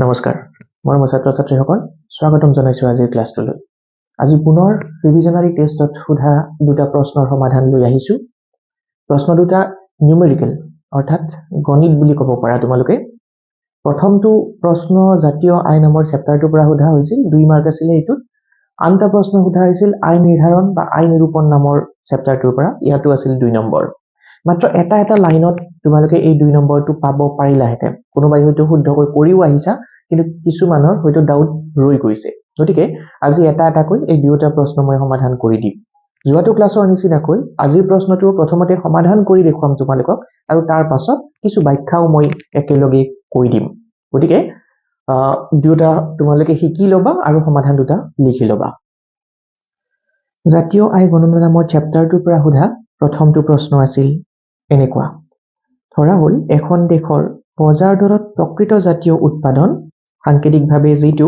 নমস্কাৰ মই ছাত্ৰ ছাত্ৰীসকল স্বাগতম জনাইছো আজিৰ ক্লাছটোলৈ আজি পুনৰ ৰিভিজনাৰী টেষ্টত সোধা দুটা প্ৰশ্নৰ সমাধান লৈ আহিছো প্ৰশ্ন দুটা নিউমেৰিকেল অৰ্থাৎ গণিত বুলি ক'ব পাৰা তোমালোকে প্ৰথমটো প্ৰশ্ন জাতীয় আই নামৰ চেপ্টাৰটোৰ পৰা সোধা হৈছিল 2 মাৰ্ক আছিল এইটো আনটা প্ৰশ্ন সোধা হৈছিল আই নিৰ্ধাৰণ বা আই নিৰূপণ নামৰ চেপ্টাৰটোৰ পৰা ইয়াতো আছিল 2 নম্বৰ মাত্ৰ এটা লাইনত তোমালোকে এই 2 নম্বৰটো পাব পাৰিলাহেঁতেন কোনোবাই হয়তো শুদ্ধকৈ কৰিও আহিছা কিন্তু কিছুমানৰ হয়তো ডাউট ৰৈ গৈছে গতিকে আজি এটা কৈ এই দুটা প্ৰশ্ন মই সমাধান কৰি দিম যোৱাটো ক্লাছৰ নিচিনাকৈ আজিৰ প্ৰশ্নটো প্ৰথমতে সমাধান কৰি দেখুৱাম তোমালোকক আৰু তাৰ পাছত কিছু ব্যাখ্যাও মই একেলগে কৈ দিম গতিকে দুটা তোমালোকে শিকি লবা আৰু সমাধান দুটা লিখি লবা জাতীয় আই গণনা নামৰ চেপ্টাৰটোৰ পৰা সোধা প্ৰথমটো প্ৰশ্ন আছিল এনেকুৱা ধৰা হ'ল এখন দেশৰ বজাৰ দৰত প্ৰকৃত জাতীয় উৎপাদন সাংকেতিকভাৱে যেটো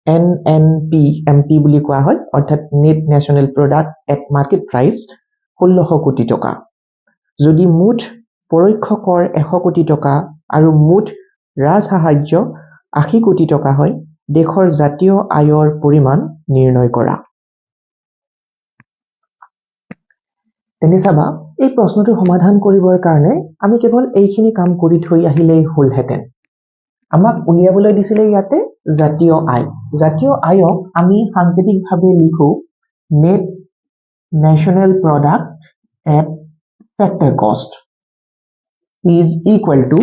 NNP বুলি কোৱা হয় অৰ্থাৎ net national product at market price 1600 কোটি টকা যদি মুঠ পৰোক্ষ কৰ 100 কোটি টকা আৰু মুঠ ৰাজ সাহায্য 80 কোটি টকা হয় দেশৰ জাতীয় আয়ৰ পৰিমাণ নিৰ্ণয় কৰা তেনে চাবা এই প্ৰশ্নটো সমাধান কৰিবৰ কাৰণে আমি কেৱল এইখিনি কাম কৰি থৈ আহিলেই হলহেতেন আমাক উলিয়াবলৈ দিছিলে ইয়াতে জাতীয় আয়ক আমি সাংকেতিকভাৱে লিখো net national product at factor কষ্ট is equal to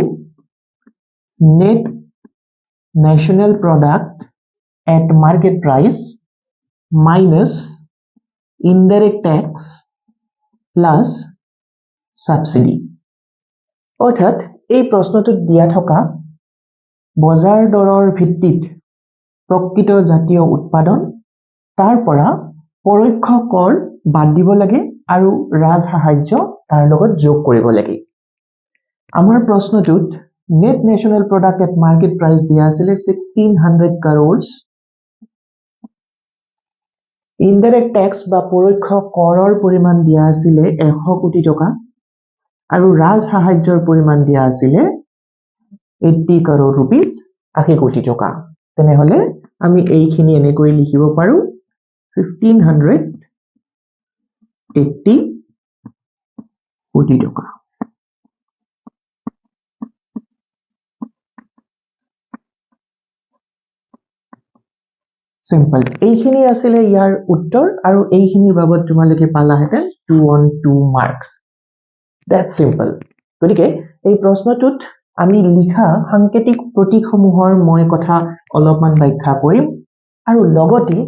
net national product at market price minus indirect tax plus subsidy অৰ্থাৎ এই প্ৰশ্নটোত দিয়া থকা বজাৰ দৰৰ ভিত্তিত প্ৰকৃত জাতীয় উৎপাদন তাৰ পৰা পৰোক্ষ কৰ বাদ দিব লাগে আৰু ৰাজ সাহায্য তাৰ লগত যোগ কৰিব লাগে আমাৰ প্ৰশ্নটোত net national product at market price দিয়া আছিল 1600 crores ইনডাইৰেক্ট ট্যাক্স বা পৰোক্ষ কৰৰ পৰিমাণ দিয়া আছিল 100 কোটি টকা আৰু ৰাজ সাহায্যৰ পৰিমাণ দিয়া আছিল 80 crore rupees 80 কোটি টকা তেনেহলে আমি এইখিনি এনেকৈ লিখিব পাৰো 1580 কোটি টকা সিম্পল এইখিনি আছিল ইয়াৰ উত্তৰ আৰু এইখিনিৰ বাবদ তোমালোকে পালাহেতেন 2 on 2 marks that's simple গতিকে এই প্ৰশ্নটোত আমি লিখা সাংকেতিক প্ৰতীকসমূহৰ মই কথা অলপমান ব্যাখ্যা কৰিম আৰু লগতে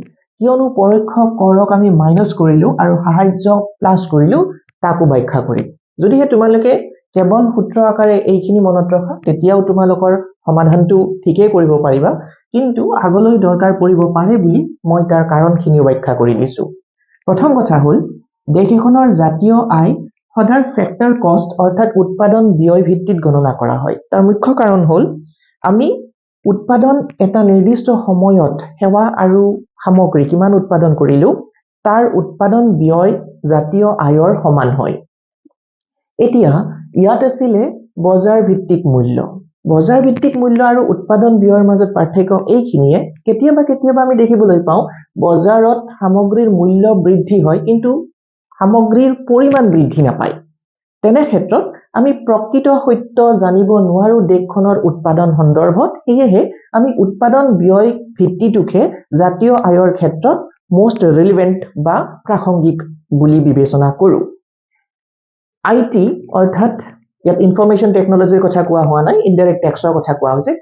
কিয়নো পৰোক্ষ কৰক আমি মাইনাস কৰিলো আৰু সাহায্য প্লাস কৰিলো তাকো ব্যাখ্যা কৰিম যদিহে তোমালোকে কেৱল সূত্ৰ আকাৰে এইখিনি মনত ৰাখা তেতিয়াও তোমালোকৰ সমাধানটো ঠিকই কৰিব পাৰিবা কিন্তু আগলৈ দৰকাৰ পৰিব পাৰে বুলি মই তাৰ কাৰণখিনিও ব্যাখ্যা কৰি দিছো প্ৰথম কথা হ'ল দেশ এখনৰ জাতীয় আয় সদায় ফ্যাক্টৰ কষ্ট অৰ্থাৎ উৎপাদন ব্যয় ভিত্তিত গণনা কৰা হয় তাৰ মুখ্য কাৰণ হ'ল আমি উৎপাদন এটা নিৰ্দিষ্ট সময়ত সেৱা আৰু সামগ্ৰী কিমান উৎপাদন কৰিলো তাৰ উৎপাদন ব্যয় জাতীয় আয়ৰ সমান হয় এতিয়া ইয়াত আছিল বজাৰ ভিত্তিক মূল্য আৰু উৎপাদন ব্যয়ৰ মাজত পাৰ্থক্য এইখিনিয়ে কেতিয়াবা আমি দেখিবলৈ পাওঁ বজাৰত সামগ্ৰীৰ মূল্য বৃদ্ধি হয় কিন্তু সামগ্ৰীৰ পৰিমাণ বৃদ্ধি নাপায় তেনে ক্ষেত্ৰত আমি প্ৰকৃত সত্য জানিব নোৱাৰো দেশখনৰ উৎপাদন সন্দৰ্ভত এয়েহে আমি উৎপাদন ব্যয় ভিত্তিটোকে জাতীয় আয়ৰ ক্ষেত্ৰত most relevant বা প্ৰাসংগিক বুলি বিবেচনা কৰো আইটি অৰ্থাৎ ইয়াত ইনফৰমেশন টেকনলজিৰ কথা কোৱা হোৱা নাই ইনডাইৰেক্ট ট্যাক্সৰ কথা কোৱা হৈছে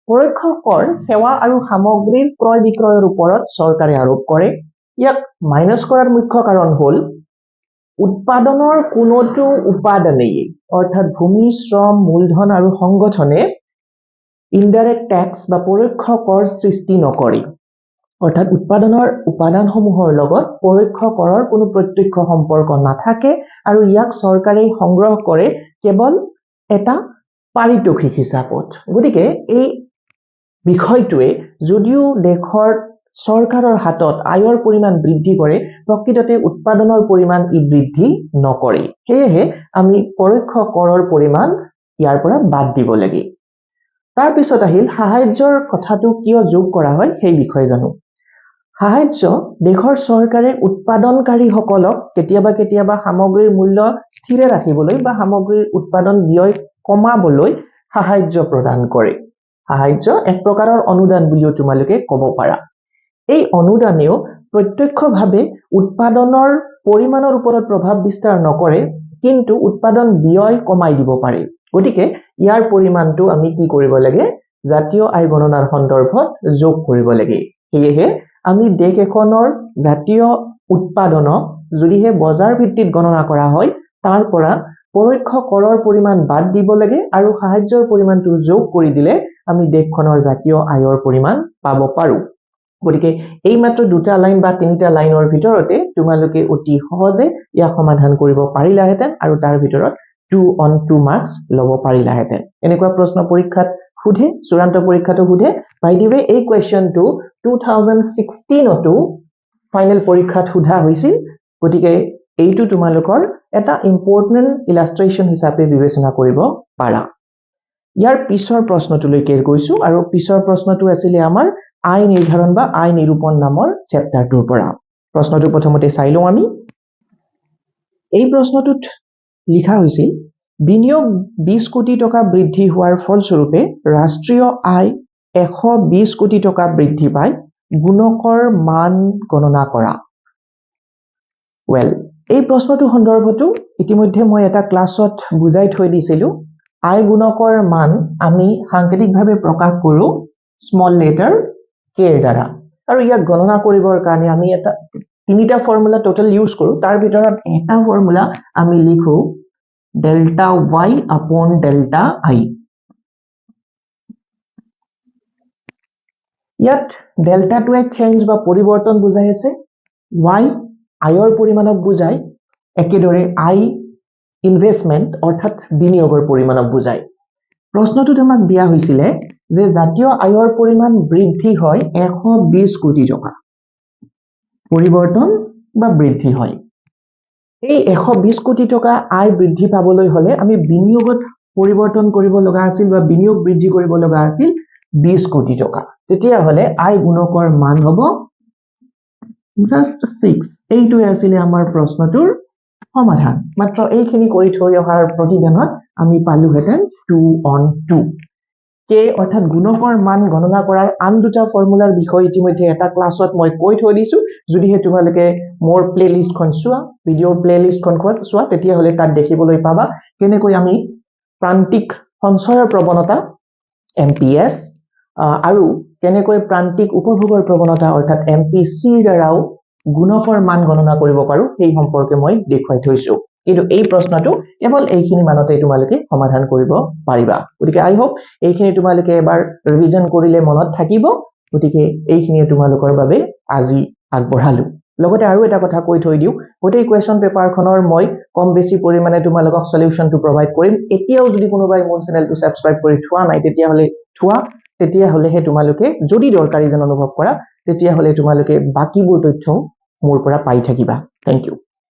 পৰোক্ষ কৰ সেৱা আৰু সামগ্ৰীৰ ক্ৰয় বিক্ৰয়ৰ ওপৰত চৰকাৰে আৰোপ কৰে ইয়াক মাইনাস কৰাৰ মুখ্য কাৰণ হ'ল উৎপাদনৰ কোনোটো উপাদানেই অৰ্থাৎ ভূমি শ্ৰম মূলধন আৰু সংগঠনে ইনডাইৰেক্ট ট্যাক্স বা পৰোক্ষ কৰ সৃষ্টি নকৰে অৰ্থাৎ উৎপাদনৰ উপাদানসমূহৰ লগত পৰোক্ষ কৰৰ কোনো প্ৰত্যক্ষ সম্পৰ্ক নাথাকে আৰু ইয়াক চৰকাৰে সংগ্ৰহ কৰে কেৱল এটা পাৰিতোষিক হিচাপত গতিকে এই বিষয়টোৱে যদিও দেশৰ চৰকাৰৰ হাতত আয়ৰ পৰিমাণ বৃদ্ধি কৰে প্ৰকৃততে উৎপাদনৰ পৰিমাণ ই বৃদ্ধি নকৰে সেয়েহে আমি পৰোক্ষ কৰৰ পৰিমাণ ইয়াৰ পৰা বাদ দিব লাগে তাৰ পিছত আহিল সাহায্যৰ কথাটো কিয় যোগ কৰা হয় সেই বিষয়ে জানো সাহায্য দেশৰ চৰকাৰে উৎপাদনকাৰীসকলক কেতিয়াবা সামগ্ৰীৰ মূল্য স্থিৰ ৰাখিবলৈ বা সামগ্ৰীৰ উৎপাদন ব্যয় কমাবলৈ সাহায্য প্ৰদান কৰে সাহায্য এক প্ৰকাৰৰ অনুদান বুলিও তোমালোকে ক'ব পাৰা এই অনুদানেও প্ৰত্যক্ষভাৱে উৎপাদনৰ পৰিমাণৰ ওপৰত প্ৰভাৱ বিস্তাৰ নকৰে কিন্তু উৎপাদন ব্যয় কমাই দিব পাৰে গতিকে ইয়াৰ পৰিমাণটো আমি কি কৰিব লাগে জাতীয় আয় গণনাৰ সন্দৰ্ভত যোগ কৰিব লাগে সেয়েহে আমি দেশ এখনৰ জাতীয় উৎপাদনক যদিহে বজাৰ ভিত্তিত গণনা কৰা হয় তাৰ পৰা পৰোক্ষ কৰৰ পৰিমাণ বাদ দিব লাগে আৰু সাহায্যৰ পৰিমাণটো যোগ কৰি দিলে আমি দেশখনৰ জাতীয় আয়ৰ পৰিমাণ পাব পাৰো গতিকে এই মাত্ৰ দুটা লাইন বা তিনিটা লাইনৰ ভিতৰতে তোমালোকে অতি সহজে ইয়াক সমাধান কৰিব পাৰিলাহেঁতেন আৰু তাৰ ভিতৰত 2 on 2 মাৰ্কস লব পাৰিলাহেঁতেন এনেকুৱা প্ৰশ্ন পৰীক্ষাত সুধে চূড়ান্ত পৰীক্ষাটো সুধে বাই দি ৱে এই কোৱেশ্চনটো 2016 তো ফাইনেল পৰীক্ষাত সুধা হৈছিল গতিকে এইটো তোমালোকৰ এটা ইম্পৰ্টেন্ট ইলাষ্ট্ৰেচন হিচাপে বিবেচনা কৰিব পাৰা ইয়াৰ পিছৰ প্ৰশ্নটোলৈকে গৈছো আৰু পিছৰ প্ৰশ্নটো আছিল আমাৰ আয় নিৰ্ধাৰণ বা আয় নিৰূপণ নামৰ চেপ্টাৰটোৰ পৰা প্ৰশ্নটো প্ৰথমতে চাই লওঁ আমি এই প্ৰশ্নটোত লিখা হৈছিল বিনিয়োগ 20 কোটি টকা বৃদ্ধি হোৱাৰ ফলস্বৰূপে ৰাষ্ট্ৰীয় আয় 120 কোটি টকা বৃদ্ধি পায় গুণকৰ মান গণনা কৰা ওয়েল এই প্ৰশ্নটো সন্দৰ্ভতো ইতিমধ্যে মই এটা ক্লাছত বুজাই থৈ দিছিলো আয় গুণকৰ মান আমি সাংকেতিকভাৱে প্ৰকাশ কৰো স্মল লেটাৰ k এৰ দ্বাৰা আৰু ইয়াক গণনা কৰিবৰ কাৰণে আমি এটা তিনিটা ফৰ্মুলা টোটাল ইউজ কৰো তাৰ ভিতৰত এটা ফৰ্মুলা আমি লিখো delta y upon delta I ইয়াত ডেল্টাটোৱে চেঞ্জ বা পৰিৱৰ্তন বুজাই আছে y আয়ৰ পৰিমাণক বুজাই একেদৰে I ইনভেষ্টমেন্ট অৰ্থাৎ বিনিয়োগৰ পৰিমাণক বুজাই প্ৰশ্নটোত আমাক দিয়া হৈছিল যে জাতীয় আয়ৰ পৰিমাণ বৃদ্ধি হয় 120 কোটি টকা পৰিৱৰ্তন বা বৃদ্ধি হয় এই 120 কোটি টকা আয় বৃদ্ধি পাবলৈ হলে আমি বিনিয়োগত পৰিৱৰ্তন কৰিব লগা আছিল বা বিনিয়োগ বৃদ্ধি কৰিব লগা আছিল 20 কোটি টকা তেতিয়া হলে আয় গুণকৰ মান হ'ব just 6 এইটোৱে আছিল আমাৰ প্ৰশ্নটোৰ সমাধান মাত্ৰ এইখিনি কৰি থৈ অহাৰ প্ৰতিদানত আমি পালো হেতেন 2 on 2 k অৰ্থাৎ গুণকৰ মান গণনা কৰাৰ আন দুটা ফৰ্মুলাৰ বিষয় ইতিমধ্যে এটা ক্লাছত মই কৈ থৈ দিছো যদিহে তোমালোকে মোৰ প্লেলিষ্টখন চোৱা ভিডিঅ' প্লেলিষ্টখন চোৱা তেতিয়া হলে তাত দেখিবলৈ পাবা কেনেকৈ আমি প্ৰান্তিক সঞ্চয়ৰ প্ৰৱণতা MPS আৰু কেনেকৈ প্ৰান্তিক উপভোগৰ প্ৰৱণতা অৰ্থাৎ MPC দ্বাৰাও গুণকৰ মান গণনা কৰিব পাৰো সেই সম্পৰ্কে মই দেখুৱাই থৈছো কিন্তু এই প্ৰশ্নটো কেৱল এইখিনি মানতে তোমালোকে সমাধান কৰিব পাৰিবা গতিকে আই হোপ এইখিনি তোমালোকে এবাৰ ৰিভিজন কৰিলে মনত থাকিব গতিকে এইখিনি তোমালোকৰ বাবে আজি আগবঢ়ালো লগতে আৰু এটা কথা কৈ থৈ দিও গোটেই কোৱেশ্চন পেপাৰখনৰ মই কম বেছি পৰিমাণে তোমালোকক সলিউশনটো প্ৰভাইড কৰিম এতিয়াও যদি কোনোবাই মোৰ চেনেলটো সাবস্ক্ৰাইব কৰি থোৱা নাই তেতিয়া হলেহে তোমালোকে যদি দৰকাৰী যেন অনুভৱ কৰা তেতিয়া হলে তোমালোকে বাকিবোৰ তথ্য মোৰ পৰা পাই থাকিবা থ্যাংক ইউ